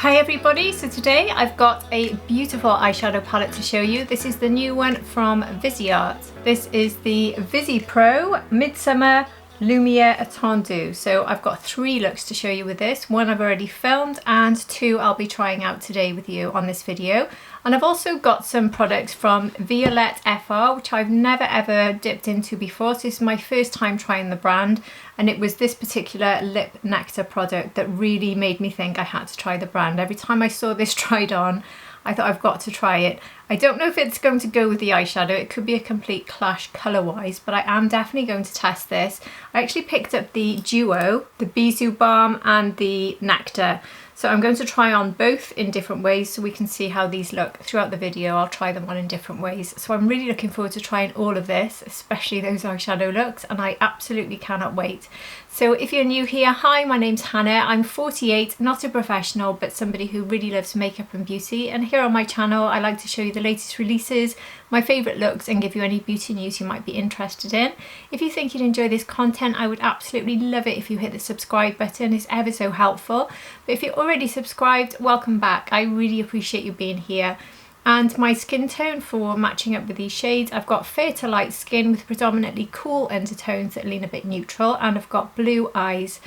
Hi everybody, so today I've got a beautiful eyeshadow palette to show you. This is the new one from Viseart. This is the VISEPRO MIDSOMMER LUMIÈRE ÉTENDU. So I've got 3 looks to show you with this. 1 I've already filmed and 2 I'll be trying out today with you on this video. And I've also got some products from Viseart FR, which I've never ever dipped into before. So this is my first time trying the brand, and it was this particular lip nectar product that really made me think I had to try the brand. Every time I saw this tried on, I thought I've got to try it. I don't know if it's going to go with the eyeshadow. It could be a complete clash colour-wise, but I am definitely going to test this. I actually picked up the duo, the Bisou Balm and the Nectar. So I'm going to try on both in different ways so we can see how these look throughout the video. I'll try them on in different ways. So I'm really looking forward to trying all of this, especially those eyeshadow looks, and I absolutely cannot wait. So if you're new here, hi, my name's Hannah. I'm 48, not a professional, but somebody who really loves makeup and beauty. And here on my channel, I like to show you the latest releases, my favourite looks, and give you any beauty news you might be interested in. If you think you'd enjoy this content, I would absolutely love it if you hit the subscribe button. It's ever so helpful. But if you're already subscribed, welcome back. I really appreciate you being here. And my skin tone for matching up with these shades, I've got fair to light skin with predominantly cool undertones that lean a bit neutral, and I've got blue eyes.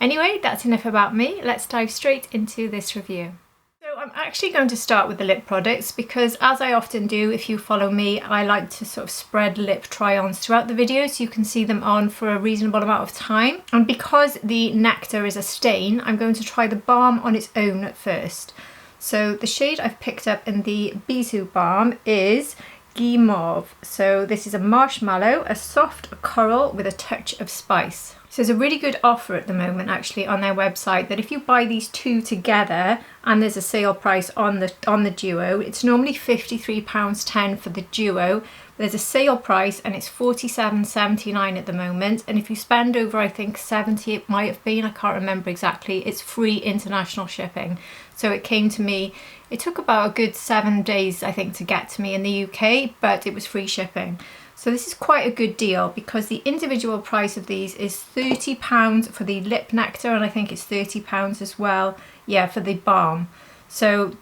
Anyway, that's enough about me. Let's dive straight into this review. So I'm actually going to start with the lip products because, as I often do, if you follow me, I like to sort of spread lip try-ons throughout the video so you can see them on for a reasonable amount of time. And because the Nectar is a stain, I'm going to try the balm on its own first. So the shade I've picked up in the Bisou Balm is Guimauve. So this is a marshmallow, a soft coral with a touch of spice. So there's a really good offer at the moment actually on their website that if you buy these 2 together, and there's a sale price on the duo, it's normally £53.10 for the duo. There's a sale price and it's £47.79 at the moment, and if you spend over, I think 70 it might have been, I can't remember exactly, it's free international shipping. So it came to me, it took about a good 7 days I think to get to me in the UK, but it was free shipping. So this is quite a good deal because the individual price of these is £30 for the lip nectar, and I think it's £30 as well, yeah, for the balm. So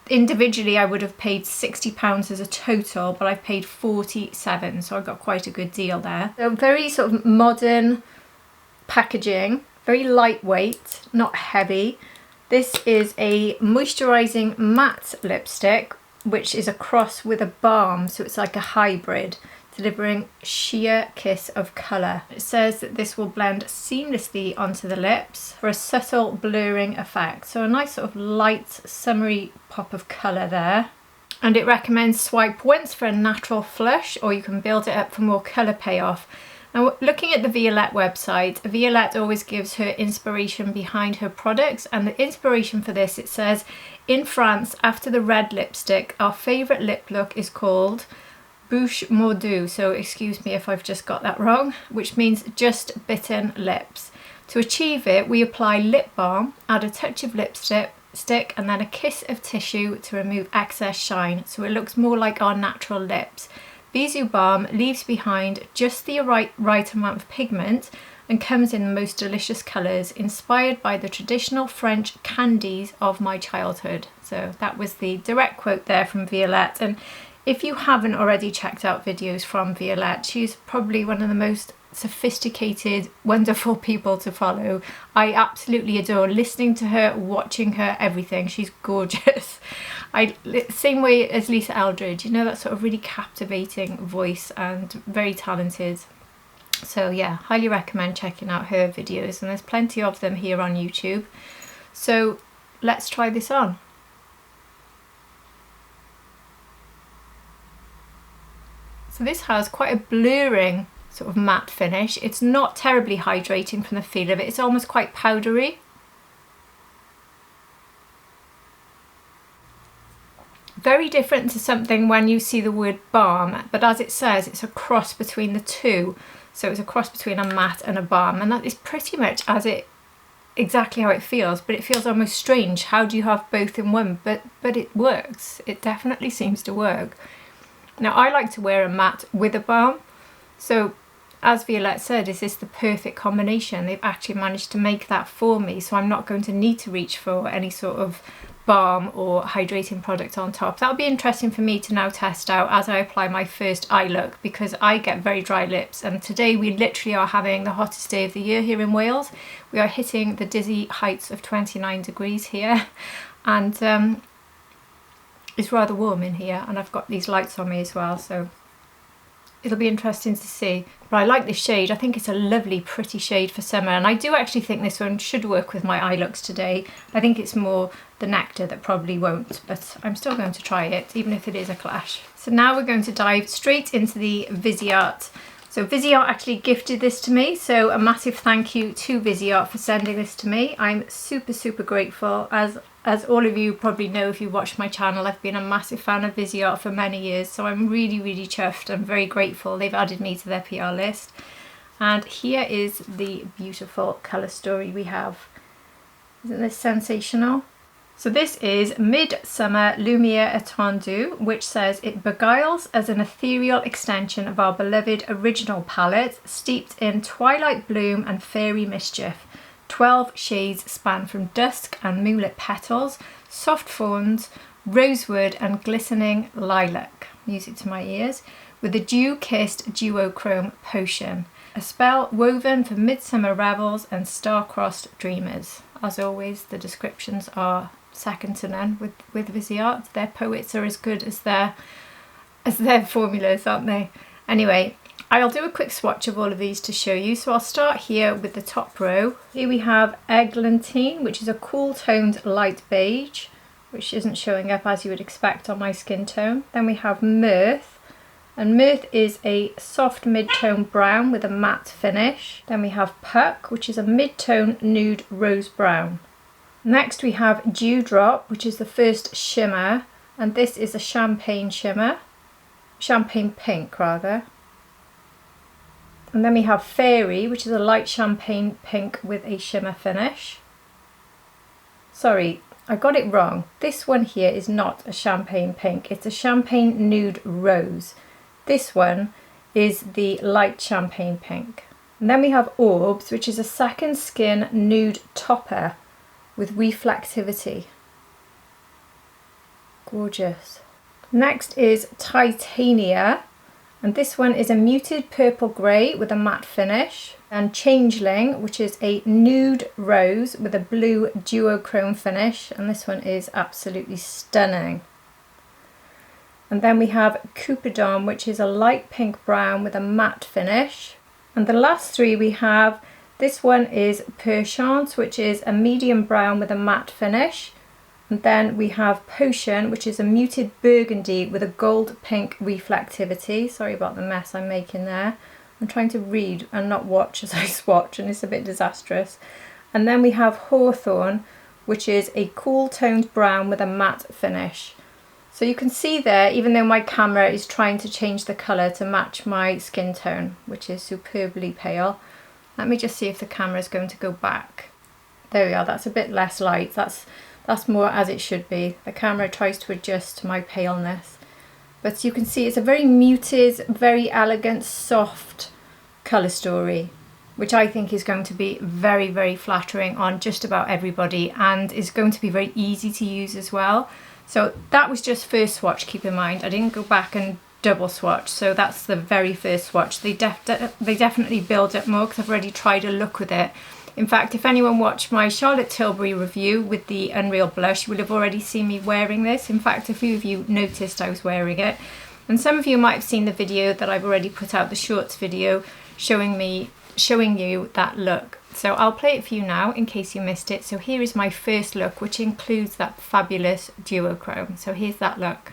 individually I would have paid £60 as a total, but I've paid £47, so I got quite a good deal there. So very sort of modern packaging, very lightweight, not heavy. This is a moisturising matte lipstick, which is a cross with a balm, so it's like a hybrid, delivering sheer kiss of colour. It says that this will blend seamlessly onto the lips for a subtle blurring effect. So a nice sort of light summery pop of colour there. And it recommends swipe once for a natural flush, or you can build it up for more colour payoff. Now, looking at the Viseart website, Viseart always gives her inspiration behind her products, and the inspiration for this, it says, in France, after the red lipstick, our favourite lip look is called Bouche Mordu, so excuse me if I've just got that wrong, which means just bitten lips. To achieve it, we apply lip balm, add a touch of lipstick, and then a kiss of tissue to remove excess shine, so it looks more like our natural lips. Bisou Balm leaves behind just the right amount of pigment and comes in the most delicious colours, inspired by the traditional French candies of my childhood. So that was the direct quote there from Viseart. And if you haven't already checked out videos from Viseart, she's probably one of the most sophisticated, wonderful people to follow. I absolutely adore listening to her, watching her, everything. She's gorgeous. Same way as Lisa Eldridge, you know, that sort of really captivating voice and very talented. So yeah, highly recommend checking out her videos, and there's plenty of them here on YouTube. So let's try this on. So this has quite a blurring sort of matte finish. It's not terribly hydrating from the feel of it. It's almost quite powdery. Very different to something when you see the word balm, but as it says, it's a cross between the two. So it's a cross between a matte and a balm, and that is pretty much exactly how it feels, but it feels almost strange. How do you have both in one? But it works. It definitely seems to work. Now, I like to wear a matte with a balm, so as Viseart said, is this the perfect combination? They've actually managed to make that for me, so I'm not going to need to reach for any sort of balm or hydrating product on top. That'll be interesting for me to now test out as I apply my first eye look, because I get very dry lips, and today we literally are having the hottest day of the year here in Wales. We are hitting the dizzy heights of 29 degrees here, and it's rather warm in here, and I've got these lights on me as well, so it'll be interesting to see. But I like this shade. I think it's a lovely, pretty shade for summer, and I do actually think this one should work with my eye looks today. I think it's more the Nectar that probably won't, but I'm still going to try it, even if it is a clash. So now we're going to dive straight into the Viseart. So Viseart actually gifted this to me, so a massive thank you to Viseart for sending this to me. I'm super, super grateful. As all of you probably know if you watch my channel, I've been a massive fan of Viseart for many years, so I'm really, really chuffed. I'm very grateful they've added me to their PR list. And here is the beautiful colour story we have. Isn't this sensational? So this is Midsummer Lumière Étendue, which says it beguiles as an ethereal extension of our beloved original palette, steeped in twilight bloom and fairy mischief. 12 shades span from dusk and moonlit petals, soft fawns, rosewood and glistening lilac. Music to my ears. With a dew-kissed duochrome potion. A spell woven for midsummer revels and star-crossed dreamers. As always, the descriptions are second to none with Viseart. Their poets are as good as their formulas, aren't they? Anyway, I'll do a quick swatch of all of these to show you. So I'll start here with the top row. Here we have Eglantine, which is a cool toned light beige, which isn't showing up as you would expect on my skin tone. Then we have Mirth, and Mirth is a soft mid-tone brown with a matte finish. Then we have Puck, which is a mid-tone nude rose brown. Next we have Dewdrop, which is the first shimmer, and this is a champagne shimmer, champagne pink rather. And then we have Fairy, which is a light champagne pink with a shimmer finish. Sorry, I got it wrong. This one here is not a champagne pink, it's a champagne nude rose. This one is the light champagne pink. And then we have Orbs, which is a second skin nude topper with reflectivity. Gorgeous. Next is Titania, and this one is a muted purple grey with a matte finish. And Changeling, which is a nude rose with a blue duochrome finish, and this one is absolutely stunning. And then we have Cupidon, which is a light pink brown with a matte finish. And the last three we have, this one is Perchance, which is a medium brown with a matte finish. And then we have Potion, which is a muted burgundy with a gold pink reflectivity. Sorry about the mess I'm making there. I'm trying to read and not watch as I swatch, and it's a bit disastrous. And then we have Hawthorn, which is a cool toned brown with a matte finish. So you can see there, even though my camera is trying to change the colour to match my skin tone, which is superbly pale. Let me just see if the camera is going to go back. There we are, that's a bit less light. That's more as it should be. The camera tries to adjust to my paleness. But you can see it's a very muted, very elegant, soft colour story, which I think is going to be very, very flattering on just about everybody, and is going to be very easy to use as well. So that was just first swatch, keep in mind. I didn't go back and double swatch, so that's the very first swatch. They definitely build up more because I've already tried a look with it. In fact, if anyone watched my Charlotte Tilbury review with the Unreal Blush, you will have already seen me wearing this. In fact, a few of you noticed I was wearing it. And some of you might have seen the video that I've already put out, the shorts video, showing you that look. So I'll play it for you now in case you missed it. So here is my first look, which includes that fabulous duochrome. So here's that look.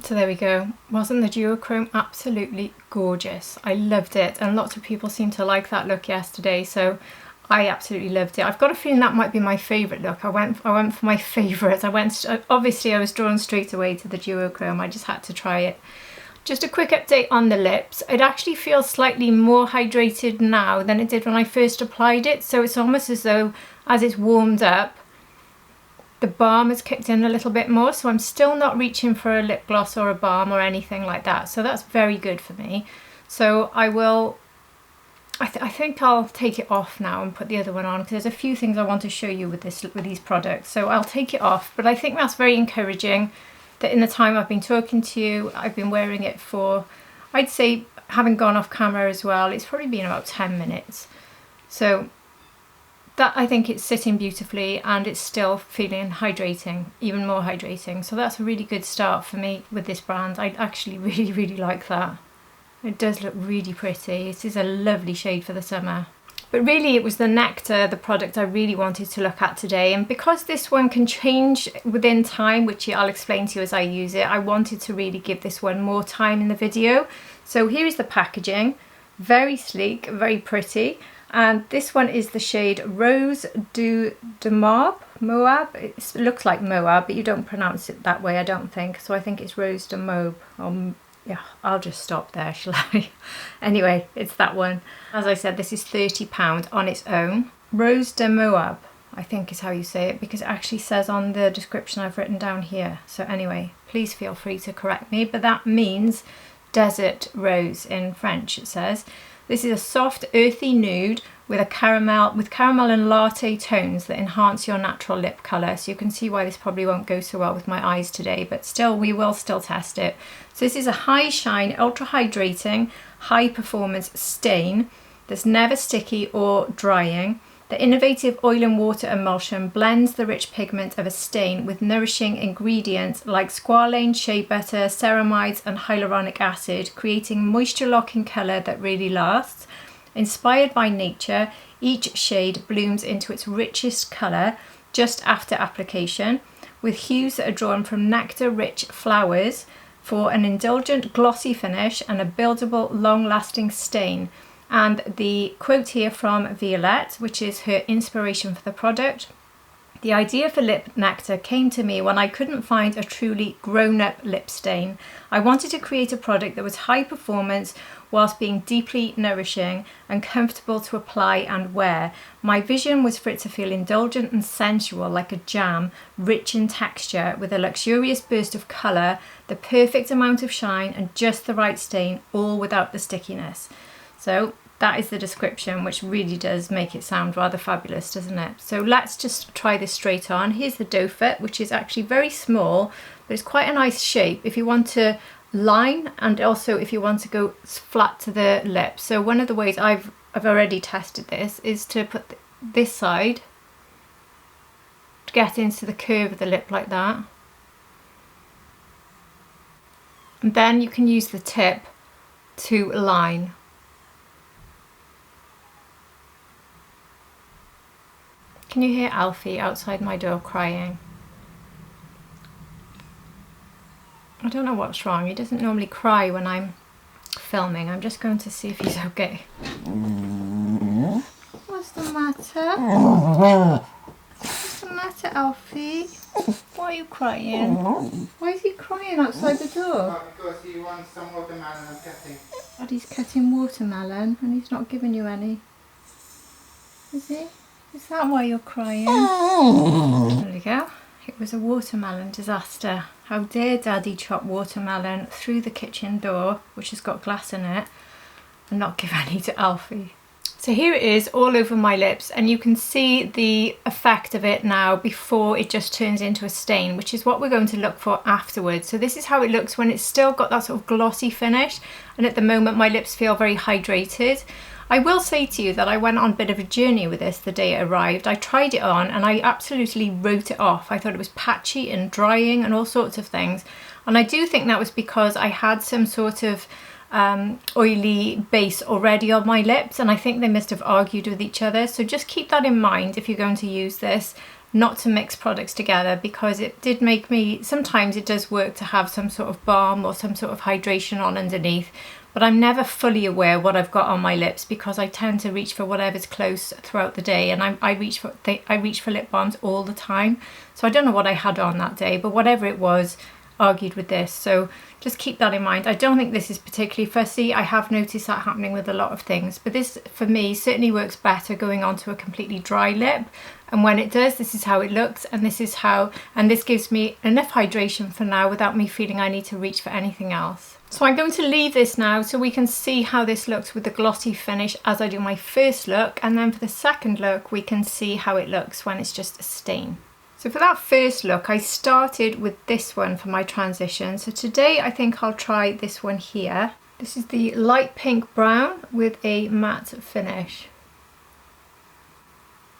So there we go. Wasn't the duochrome absolutely gorgeous? I loved it, and lots of people seemed to like that look yesterday, so I absolutely loved it. I've got a feeling that might be my favourite look. I went for my favourite. Obviously I was drawn straight away to the duochrome. I just had to try it. Just a quick update on the lips. It actually feels slightly more hydrated now than it did when I first applied it. So it's almost as though as it's warmed up, the balm has kicked in a little bit more. So I'm still not reaching for a lip gloss or a balm or anything like that. So that's very good for me. So I think I'll take it off now and put the other one on, because there's a few things I want to show you with these products. So I'll take it off, but I think that's very encouraging. That in the time I've been talking to you, I've been wearing it for, I'd say, having gone off camera as well, it's probably been about 10 minutes. So that, I think it's sitting beautifully and it's still feeling hydrating, even more hydrating. So that's a really good start for me with this brand. I actually really, really like that. It does look really pretty. This is a lovely shade for the summer. But really it was the Nectar, the product I really wanted to look at today. And because this one can change within time, which I'll explain to you as I use it, I wanted to really give this one more time in the video. So here is the packaging. Very sleek, very pretty. And this one is the shade Rose du Moab. Moab. It looks like Moab, but you don't pronounce it that way, I don't think. So I think it's Rose du Moab. Yeah, I'll just stop there, shall I? Anyway, it's that one. As I said, this is £30 on its own. Rose de Moab, I think is how you say it, because it actually says on the description I've written down here. So anyway, please feel free to correct me, but that means desert rose in French, it says. This is a soft, earthy nude with caramel and latte tones that enhance your natural lip colour. So you can see why this probably won't go so well with my eyes today, but still, we will still test it. So this is a high shine, ultra hydrating, high performance stain that's never sticky or drying. The innovative oil and water emulsion blends the rich pigment of a stain with nourishing ingredients like squalane, shea butter, ceramides and hyaluronic acid, creating moisture locking colour that really lasts. Inspired by nature, each shade blooms into its richest colour just after application, with hues that are drawn from nectar-rich flowers for an indulgent glossy finish and a buildable long-lasting stain. And the quote here from Violette, which is her inspiration for the product: the idea for lip nectar came to me when I couldn't find a truly grown-up lip stain. I wanted to create a product that was high performance whilst being deeply nourishing and comfortable to apply and wear. My vision was for it to feel indulgent and sensual, like a jam, rich in texture, with a luxurious burst of colour, the perfect amount of shine and just the right stain, all without the stickiness. So that is the description, which really does make it sound rather fabulous, doesn't it? So let's just try this straight on. Here's the doe foot, which is actually very small, but it's quite a nice shape if you want to line and also if you want to go flat to the lip. So one of the ways I've already tested this is to put this side to get into the curve of the lip like that. And then you can use the tip to line. Can you hear Alfie outside my door crying? I don't know what's wrong. He doesn't normally cry when I'm filming. I'm just going to see if he's okay. What's the matter? What's the matter, Alfie? Why are you crying? Why is he crying outside the door? Because he wants some watermelon and cutting. Daddy's cutting watermelon and he's not giving you any. Is he? Is that why you're crying? There we go. It was a watermelon disaster. How dare Daddy chop watermelon through the kitchen door, which has got glass in it, and not give any to Alfie. So here it is all over my lips, and you can see the effect of it now before it just turns into a stain, which is what we're going to look for afterwards. So this is how it looks when it's still got that sort of glossy finish, and at the moment my lips feel very hydrated. I will say to you that I went on a bit of a journey with this the day it arrived. I tried it on and I absolutely wrote it off. I thought it was patchy and drying and all sorts of things. And I do think that was because I had some sort of oily base already on my lips, and I think they must have argued with each other. So just keep that in mind if you're going to use this. not to mix products together, because it did make me, sometimes it does work to have some sort of balm or some sort of hydration on underneath, but I'm never fully aware what I've got on my lips because I tend to reach for whatever's close throughout the day, and I reach for lip balms all the time. So I don't know what I had on that day, but whatever it was, argued with this. So just keep that in mind. I don't think this is particularly fussy. I have noticed that happening with a lot of things, but this for me certainly works better going onto a completely dry lip. And when it does, this is how it looks, and this is how, and this gives me enough hydration for now without me feeling I need to reach for anything else. So I'm going to leave this now so we can see how this looks with the glossy finish as I do my first look, and then for the second look we can see how it looks when it's just a stain. So for that first look, I started with this one for my transition. So today I think I'll try this one here. This is the light pink brown with a matte finish.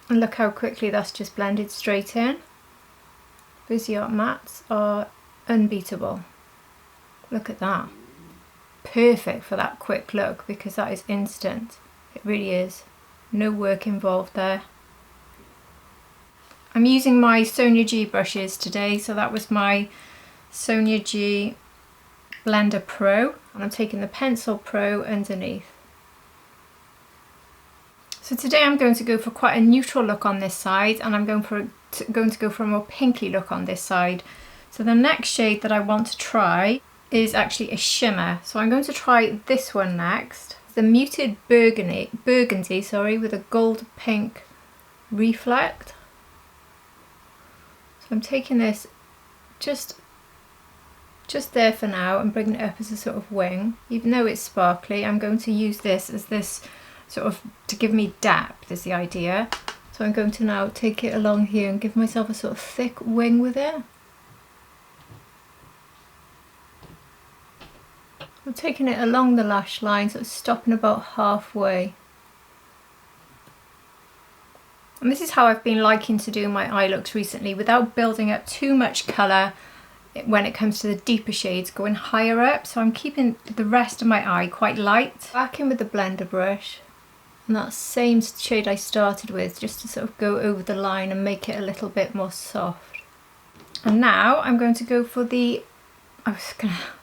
And look how quickly that's just blended straight in. Viseart mattes are unbeatable. Look at that. Perfect for that quick look because that is instant. It really is. No work involved there. I'm using my Sonia G brushes today, so that was my Sonia G Blender Pro, and I'm taking the Pencil Pro underneath. So today I'm going to go for quite a neutral look on this side, and I'm going to go for a more pinky look on this side. So the next shade that I want to try is actually a shimmer. So I'm going to try this one next. The muted burgundy, with a gold pink reflect. So I'm taking this just there for now and bringing it up as a sort of wing. Even though it's sparkly, I'm going to use this as this sort of to give me depth is the idea. So I'm going to now take it along here and give myself a sort of thick wing with it. I'm taking it along the lash line, so it's stopping about halfway. And this is how I've been liking to do my eye looks recently, without building up too much colour when it comes to the deeper shades, going higher up. So I'm keeping the rest of my eye quite light. Back in with the blender brush, and that same shade I started with, just to sort of go over the line and make it a little bit more soft. And now I'm going to go for the,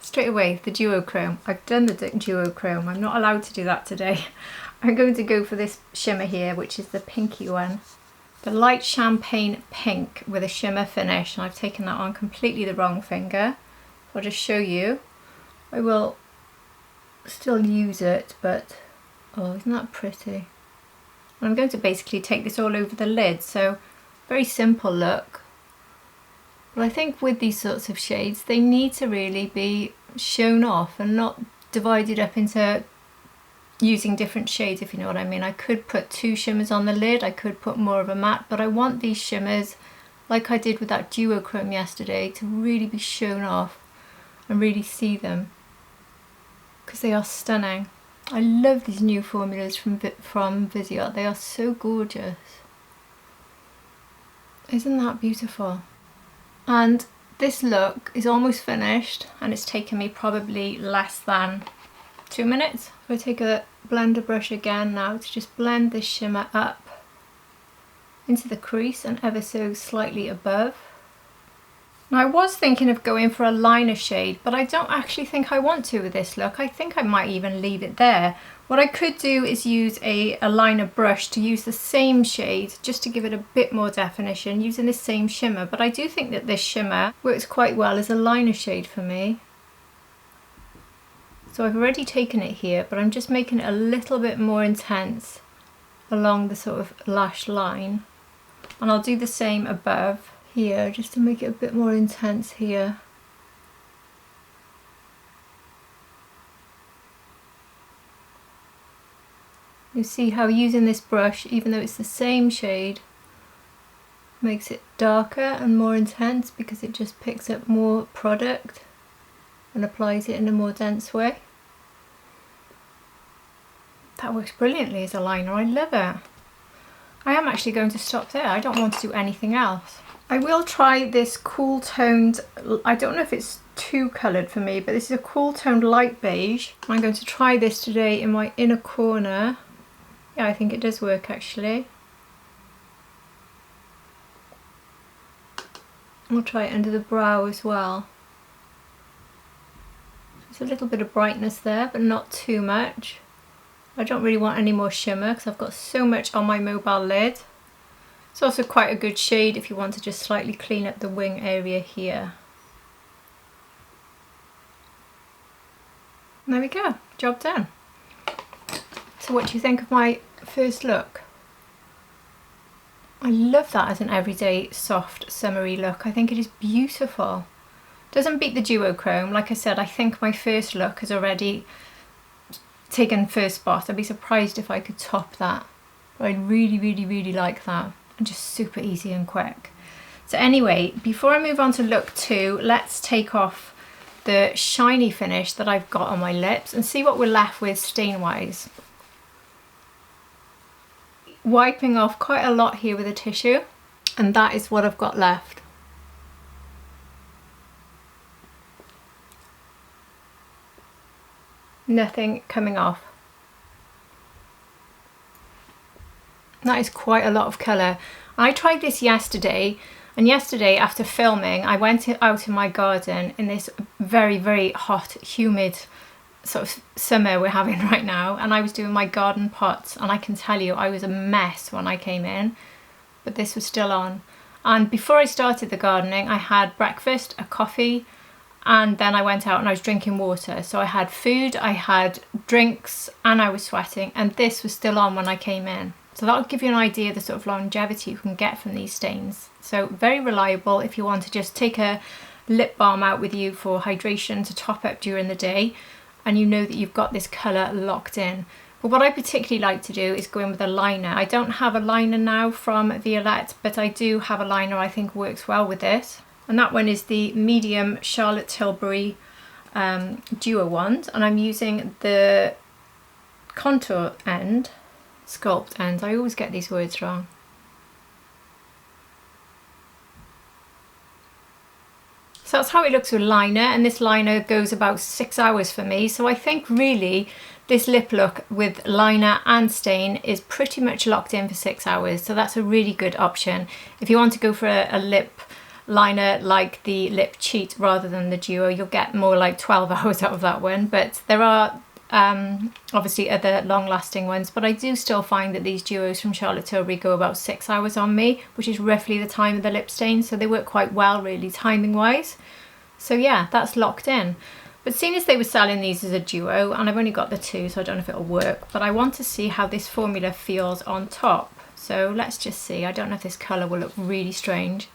straight away, the duochrome. I've done the duochrome, I'm not allowed to do that today. I'm going to go for this shimmer here, which is the pinky one. The light champagne pink with a shimmer finish. And I've taken that on completely the wrong finger. I'll just show you. I will still use it, but oh, isn't that pretty? And I'm going to basically take this all over the lid, so very simple look. But I think with these sorts of shades, they need to really be shown off and not divided up into using different shades, if you know what I mean. I could put 2 shimmers on the lid, I could put more of a matte, but I want these shimmers, like I did with that duochrome yesterday, to really be shown off and really see them, because they are stunning. I love these new formulas from Viseart, they are so gorgeous. Isn't that beautiful? And this look is almost finished, and it's taken me probably less than 2 minutes. So I take a blender brush again now to just blend this shimmer up into the crease and ever so slightly above. Now I was thinking of going for a liner shade, but I don't actually think I want to with this look. I think I might even leave it there. What I could do is use a liner brush to use the same shade, just to give it a bit more definition, using the same shimmer. But I do think that this shimmer works quite well as a liner shade for me. So I've already taken it here, but I'm just making it a little bit more intense along the sort of lash line. And I'll do the same above here, just to make it a bit more intense here. You see how using this brush, even though it's the same shade, makes it darker and more intense, because it just picks up more product and applies it in a more dense way. That works brilliantly as a liner, I love it. I am actually going to stop there, I don't want to do anything else. I will try this cool toned, I don't know if it's too coloured for me, but this is a cool toned light beige. I'm going to try this today in my inner corner. Yeah, I think it does work actually. We'll try it under the brow as well. There's a little bit of brightness there, but not too much. I don't really want any more shimmer because I've got so much on my mobile lid. It's also quite a good shade if you want to just slightly clean up the wing area here. And there we go, job done. So what do you think of my first look? I love that as an everyday soft summery look. I think it is beautiful. Doesn't beat the duochrome. Like I said, I think my first look has already taken first spot. I'd be surprised if I could top that. But I really like that. And just super easy and quick. So anyway, before I move on to look 2, let's take off the shiny finish that I've got on my lips and see what we're left with stain wise. Wiping off quite a lot here with a tissue, and that is what I've got left. Nothing coming off. That is quite a lot of colour. I tried this yesterday, and yesterday after filming I went out in my garden in this very hot, humid sort of summer we're having right now, and I was doing my garden pots, and I can tell you I was a mess when I came in, but this was still on. And before I started the gardening I had breakfast, a coffee, and then I went out and I was drinking water. So I had food, I had drinks, and I was sweating, and this was still on when I came in. So that'll give you an idea of the sort of longevity you can get from these stains. So very reliable if you want to just take a lip balm out with you for hydration to top up during the day, and you know that you've got this colour locked in. But what I particularly like to do is go in with a liner. I don't have a liner now from Violette, but I do have a liner I think works well with this. And that one is the medium Charlotte Tilbury duo wand, and I'm using the contour end, sculpt end. I always get these words wrong. So that's how it looks with liner, and this liner goes about 6 hours for me. So I think really this lip look with liner and stain is pretty much locked in for 6 hours. So that's a really good option. If you want to go for a lip liner like the Lip Cheat rather than the duo, you'll get more like 12 hours out of that one. But there are obviously other long-lasting ones, but I do still find that these duos from Charlotte Tilbury go about 6 hours on me, which is roughly the time of the lip stain, so they work quite well really timing wise. So yeah, that's locked in. But seeing as they were selling these as a duo, and I've only got the 2, so I don't know if it'll work, but I want to see how this formula feels on top. So let's just see. I don't know if this colour will look really strange.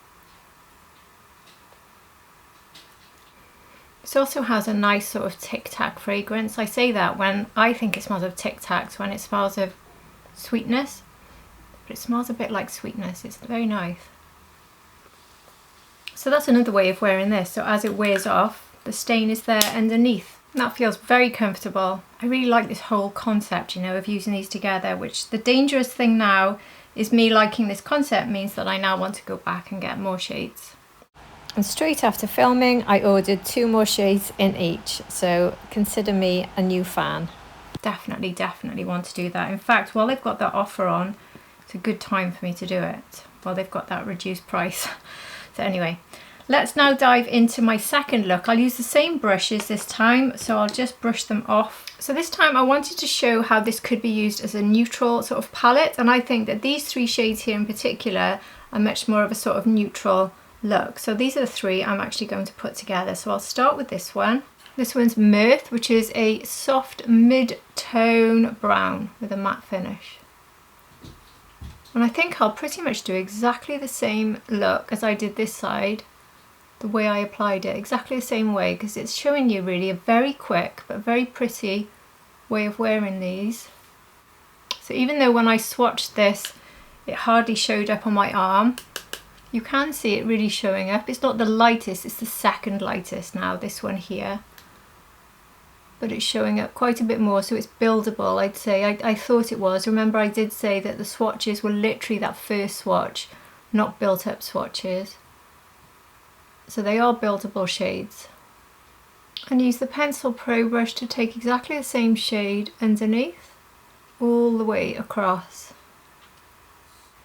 This also has a nice sort of Tic Tac fragrance. I say that when I think it smells of Tic Tacs, when it smells of sweetness, but it smells a bit like sweetness. It's very nice. So that's another way of wearing this. So as it wears off, the stain is there underneath. And that feels very comfortable. I really like this whole concept, you know, of using these together, which the dangerous thing now is me liking this concept means that I now want to go back and get more shades. And straight after filming, I ordered 2 more shades in each. So consider me a new fan. Definitely want to do that. In fact, while they've got that offer on, it's a good time for me to do it. While they've got that reduced price. So anyway, let's now dive into my second look. I'll use the same brushes this time, so I'll just brush them off. So this time I wanted to show how this could be used as a neutral sort of palette, and I think that these 3 shades here in particular are much more of a sort of neutral look. So these are the 3 I'm actually going to put together. So I'll start with this one. This one's Mirth, which is a soft mid-tone brown with a matte finish. And I think I'll pretty much do exactly the same look as I did this side, the way I applied it, exactly the same way, because it's showing you really a very quick but very pretty way of wearing these. So even though when I swatched this it hardly showed up on my arm, you can see it really showing up. It's not the lightest, it's the second lightest now, this one here. But it's showing up quite a bit more, so it's buildable, I'd say. I thought it was. Remember I did say that the swatches were literally that first swatch, not built up swatches. So they are buildable shades. And use the Pencil Pro brush to take exactly the same shade underneath, all the way across.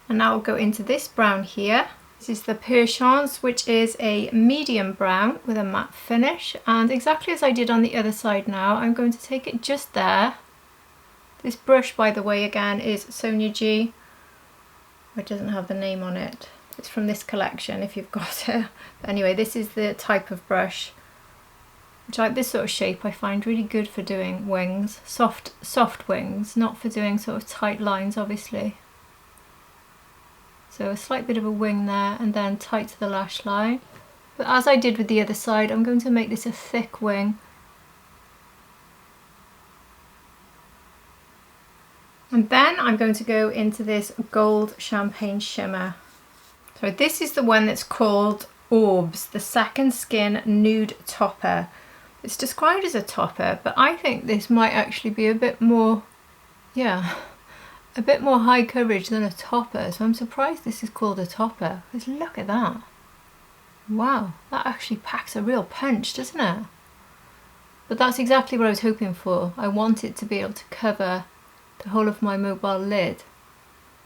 And now I'll go into this brown here. This is the Perchance, which is a medium brown with a matte finish, and exactly as I did on the other side now, I'm going to take it just there. This brush, by the way, again is Sonia G. It doesn't have the name on it. It's from this collection if you've got it. But anyway, this is the type of brush, which I like this sort of shape. I find really good for doing wings, soft wings, not for doing sort of tight lines, obviously. So a slight bit of a wing there and then tight to the lash line. But as I did with the other side, I'm going to make this a thick wing. And then I'm going to go into this gold champagne shimmer. So this is the one that's called Orbs, the Second Skin Nude Topper. It's described as a topper, but I think this might actually be a bit more, yeah, a bit more high coverage than a topper. So I'm surprised this is called a topper, because look at that. Wow, that actually packs a real punch, doesn't it? But that's exactly what I was hoping for. I want it to be able to cover the whole of my mobile lid.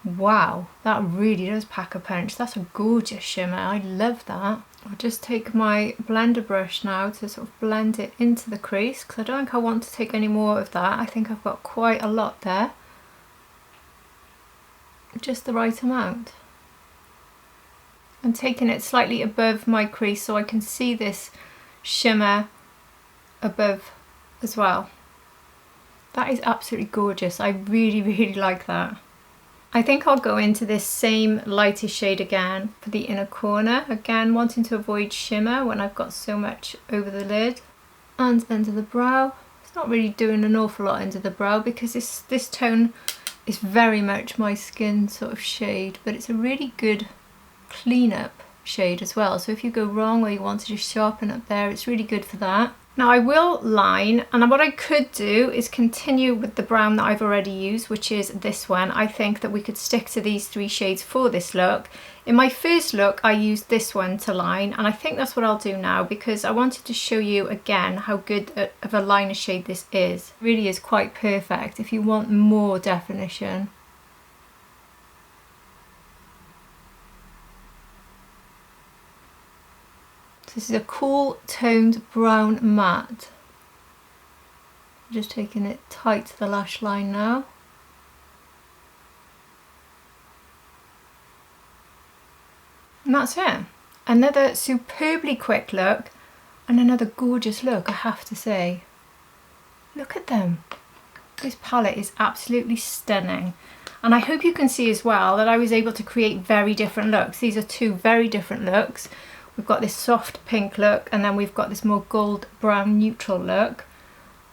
Wow, that really does pack a punch. That's a gorgeous shimmer. I love that. I'll just take my blender brush now to sort of blend it into the crease, because I don't think I want to take any more of that. I think I've got quite a lot there. Just the right amount. I'm taking it slightly above my crease so I can see this shimmer above as well. That is absolutely gorgeous. I really, really like that. I think I'll go into this same lighter shade again for the inner corner. Again, wanting to avoid shimmer when I've got so much over the lid. And under the brow. It's not really doing an awful lot under the brow because this tone is very much my skin sort of shade, but it's a really good clean up shade as well. So if you go wrong or you want to just sharpen up there, it's really good for that. Now I will line, and what I could do is continue with the brown that I've already used, which is this one. I think that we could stick to these three shades for this look. In my first look I used this one to line, and I think that's what I'll do now because I wanted to show you again how good of a liner shade this is. It really is quite perfect if you want more definition. This is a cool toned brown matte. I'm just taking it tight to the lash line now. And that's it. Another superbly quick look and another gorgeous look, I have to say. Look at them. This palette is absolutely stunning. And I hope you can see as well that I was able to create very different looks. These are two very different looks. We've got this soft pink look and then we've got this more gold brown neutral look.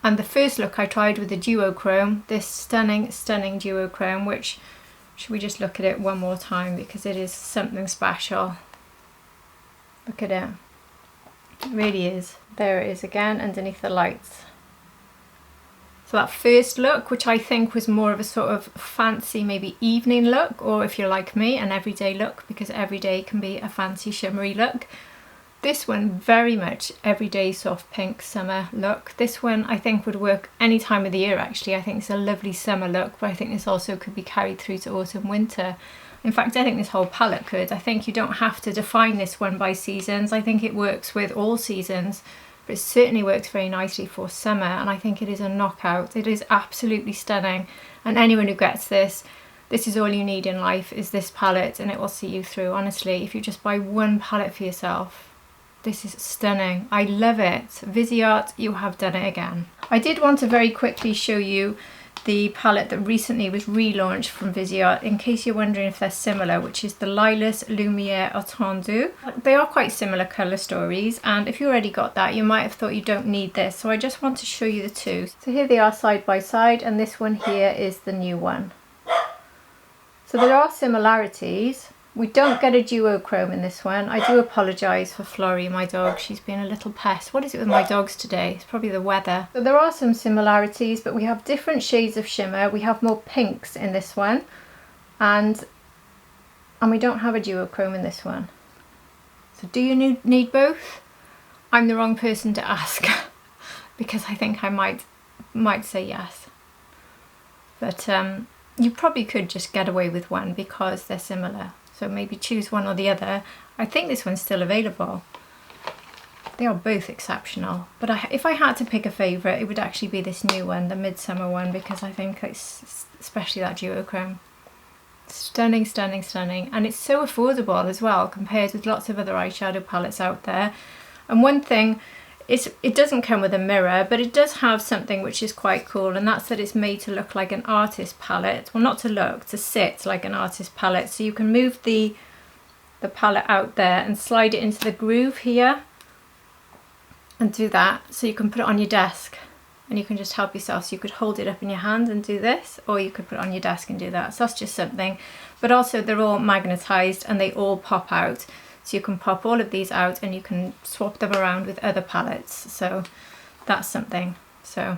And the first look I tried with the duochrome, this stunning, stunning duochrome, which, should we just look at it one more time because it is something special. Look at it. It really is. There it is again underneath the lights. So that first look, which I think was more of a sort of fancy maybe evening look, or if you're like me, an everyday look, because every day can be a fancy shimmery look. This one very much everyday soft pink summer look. This one I think would work any time of the year actually. I think it's a lovely summer look, but I think this also could be carried through to autumn winter. In fact, I think this whole palette could. I think you don't have to define this one by seasons. I think it works with all seasons. But it certainly works very nicely for summer, and I think it is a knockout. It is absolutely stunning, and anyone who gets this is all you need in life, is this palette, and it will see you through. Honestly, if you just buy one palette for yourself, this is stunning. I love it. Viseart, you have done it again. I did want to very quickly show you the palette that recently was relaunched from Viseart, in case you're wondering if they're similar, which is the Lilas Lumière Étendue. They are quite similar colour stories, and if you already got that, you might have thought you don't need this, so I just want to show you the two. So here they are side by side, and this one here is the new one. So there are similarities. We don't get a duochrome in this one. I do apologise for Florrie, my dog. She's been a little pest. What is it with my dogs today? It's probably the weather. So there are some similarities, but we have different shades of shimmer. We have more pinks in this one, and we don't have a duochrome in this one. So do you need both? I'm the wrong person to ask because I think I might say yes. But you probably could just get away with one because they're similar. So maybe choose one or the other. I think this one's still available. They are both exceptional, but if I had to pick a favourite, it would actually be this new one, the Midsummer one, because I think it's, especially that duochrome, stunning, stunning, stunning, and it's so affordable as well compared with lots of other eyeshadow palettes out there. And one thing is, it doesn't come with a mirror, but it does have something which is quite cool, and that's that it's made to look like an artist palette. Well, not to look, to sit like an artist palette. So you can move the palette out there and slide it into the groove here and do that. So you can put it on your desk and you can just help yourself. So you could hold it up in your hand and do this, or you could put it on your desk and do that. So that's just something. But also they're all magnetized and they all pop out. So you can pop all of these out and you can swap them around with other palettes. So that's something. So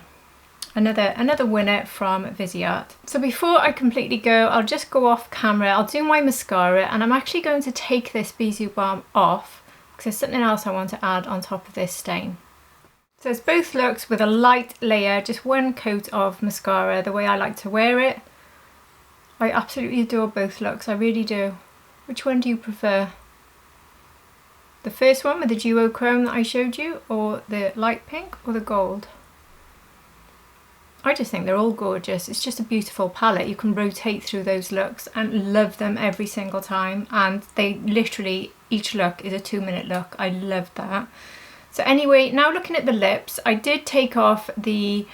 another winner from Viseart. So before I completely go, I'll just go off camera. I'll do my mascara, and I'm actually going to take this Bisou Balm off because there's something else I want to add on top of this stain. So it's both looks with a light layer, just one coat of mascara, the way I like to wear it. I absolutely adore both looks, I really do. Which one do you prefer? The first one with the duochrome that I showed you, or the light pink, or the gold? I just think they're all gorgeous. It's just a beautiful palette. You can rotate through those looks and love them every single time. And they literally, each look is a 2-minute look. I love that. So anyway, now looking at the lips, I did take off the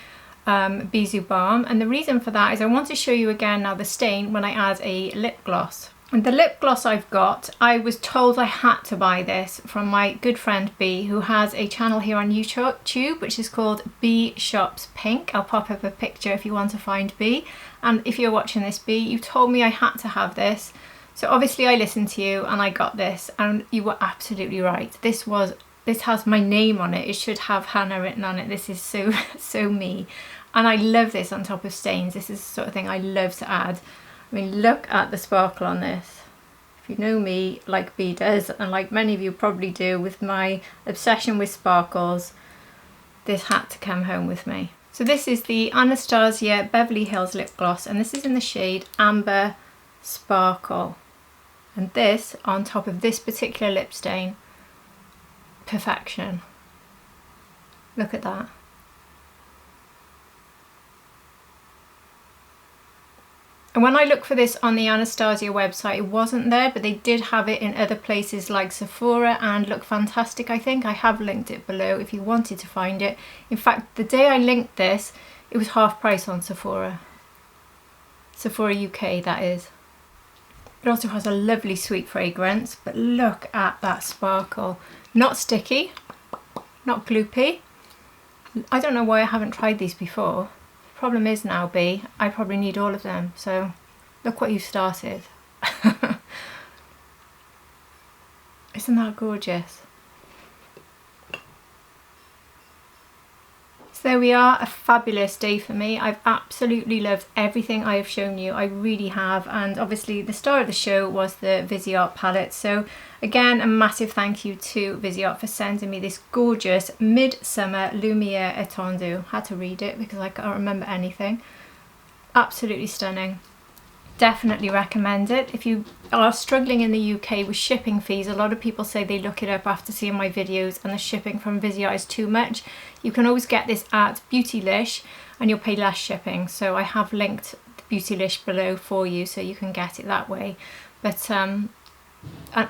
Bisou Balm. And the reason for that is I want to show you again now the stain when I add a lip gloss. And the lip gloss I've got, I was told I had to buy this from my good friend B, who has a channel here on YouTube, which is called B Shops Pink. I'll pop up a picture if you want to find B. And if you're watching this, B, you told me I had to have this. So obviously I listened to you and I got this, and you were absolutely right. This has my name on it. It should have Hannah written on it. This is so me. And I love this on top of stains. This is the sort of thing I love to add. I mean, look at the sparkle on this. If you know me like B does, and like many of you probably do with my obsession with sparkles, this had to come home with me. So this is the Anastasia Beverly Hills lip gloss, and this is in the shade Amber Sparkle. And this on top of this particular lip stain, perfection. Look at that. And when I looked for this on the Anastasia website, it wasn't there, but they did have it in other places like Sephora and Look Fantastic, I think. I have linked it below if you wanted to find it. In fact, the day I linked this, it was half price on Sephora. Sephora UK, that is. It also has a lovely sweet fragrance, but look at that sparkle. Not sticky, not gloopy. I don't know why I haven't tried these before. Problem is now, B, I probably need all of them, so look what you started. Isn't that gorgeous? So there we are, a fabulous day for me. I've absolutely loved everything I have shown you, I really have, and obviously the star of the show was the Viseart palette. So again, a massive thank you to Viseart for sending me this gorgeous Midsummer Lumière Étendu. Had to read it because I can't remember anything. Absolutely stunning. Definitely recommend it. If you are struggling in the UK with shipping fees, a lot of people say they look it up after seeing my videos and the shipping from Viseart is too much. You can always get this at Beautylish and you'll pay less shipping. So I have linked the Beautylish below for you so you can get it that way. But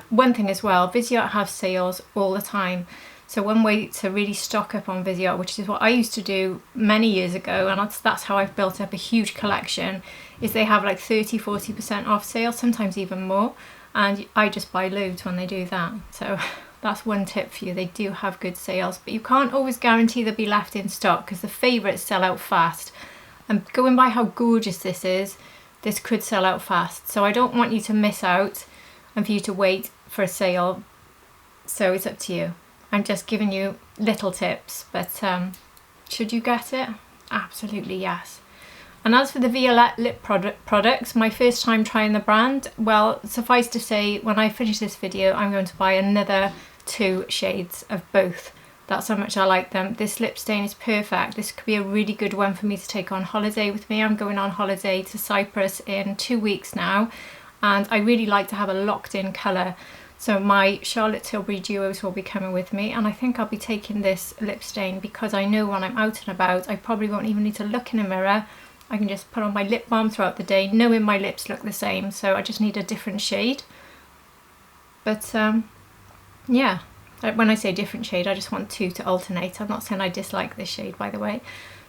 one thing as well, Viseart have sales all the time. So one way to really stock up on Viseart, which is what I used to do many years ago, and that's how I've built up a huge collection, is they have like 30–40% off sale, sometimes even more, and I just buy loads when they do that. So that's one tip for you, they do have good sales, but you can't always guarantee they'll be left in stock because the favourites sell out fast. And going by how gorgeous this is, this could sell out fast. So I don't want you to miss out and for you to wait for a sale, so it's up to you. I'm just giving you little tips, but should you get it? Absolutely yes. And as for the Violette lip products, my first time trying the brand, well, suffice to say, when I finish this video, I'm going to buy another 2 shades of both. That's how much I like them. This lip stain is perfect. This could be a really good one for me to take on holiday with me. I'm going on holiday to Cyprus in 2 weeks now, and I really like to have a locked in colour. So my Charlotte Tilbury duos will be coming with me, and I think I'll be taking this lip stain because I know when I'm out and about I probably won't even need to look in a mirror. I can just put on my lip balm throughout the day knowing my lips look the same, so I just need a different shade. But yeah, when I say different shade I just want two to alternate. I'm not saying I dislike this shade, by the way.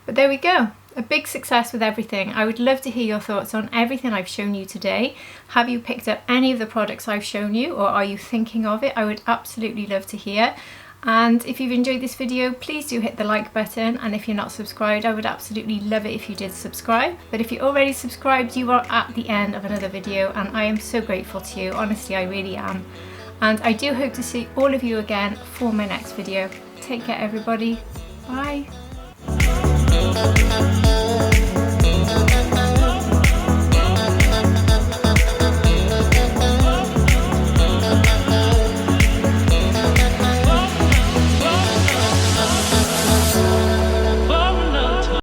But there we go, a big success with everything. I would love to hear your thoughts on everything I've shown you today. Have you picked up any of the products I've shown you, or are you thinking of it? I would absolutely love to hear. And if you've enjoyed this video, please do hit the like button, and if you're not subscribed, I would absolutely love it if you did subscribe. But if you're already subscribed, you are at the end of another video, and I am so grateful to you. Honestly, I really am. And I do hope to see all of you again for my next video. Take care everybody, bye.